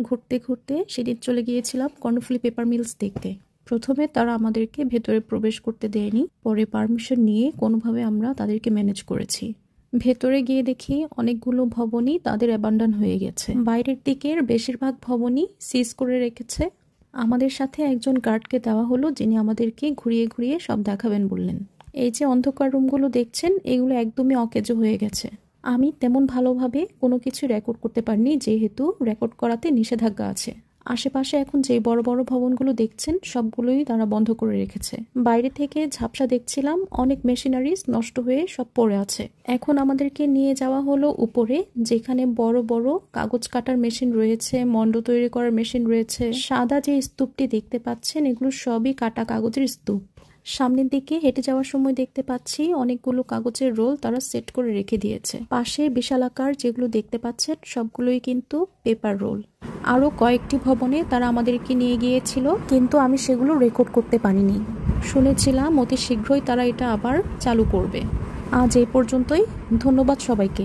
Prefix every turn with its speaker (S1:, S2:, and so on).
S1: ঘুরতে ঘুরতে সেদিন চলে গিয়েছিলাম কর্ণফুলী পেপার মিলস দেখতে। প্রথমে তারা আমাদেরকে ভেতরে প্রবেশ করতে দেয়নি, পরে পারমিশন নিয়ে কোনোভাবে আমরা তাদেরকে ম্যানেজ করেছি। ভেতরে গিয়ে দেখি অনেকগুলো ভবনই তাদের অ্যাবান্ডন হয়ে গেছে। বাইরের দিকের বেশিরভাগ ভবনই সিজ করে রেখেছে। আমাদের সাথে একজন গার্ডকে দেওয়া হলো, যিনি আমাদেরকে ঘুরিয়ে ঘুরিয়ে সব দেখাবেন বললেন। এই যে অন্ধকার রুমগুলো দেখছেন, এগুলো একদমই অকেজো হয়ে গেছে। আমি তেমন ভালোভাবে কোনো কিছু রেকর্ড করতে পারিনি, যেহেতু রেকর্ড করাতে নিষেধাজ্ঞা আছে। আশেপাশে এখন যে বড় বড় ভবনগুলো দেখছেন, সবগুলোই তারা বন্ধ করে রেখেছে। বাইরে থেকে ঝাপসা দেখছিলাম, অনেক মেশিনারিজ নষ্ট হয়ে সব পড়ে আছে। এখন আমাদেরকে নিয়ে যাওয়া হলো উপরে, যেখানে বড় বড় কাগজ কাটার মেশিন রয়েছে, মন্ড তৈরি করার মেশিন রয়েছে। সাদা যে স্তূপটি দেখতে পাচ্ছেন, এগুলো সবই কাটা কাগজের স্তূপ। সামনের দিকে হেঁটে যাওয়ার সময় দেখতে পাচ্ছি অনেকগুলো কাগজের রোল তারা সেট করে রেখে দিয়েছে। পাশে বিশালাকার যেগুলো দেখতে পাচ্ছেন, সবগুলোই কিন্তু পেপার রোল। আরও কয়েকটি ভবনে তারা আমাদেরকে নিয়ে গিয়েছিল, কিন্তু আমি সেগুলো রেকর্ড করতে পারিনি। শুনেছিলাম অতি শীঘ্রই তারা এটা আবার চালু করবে। আজ এই পর্যন্তই। ধন্যবাদ সবাইকে।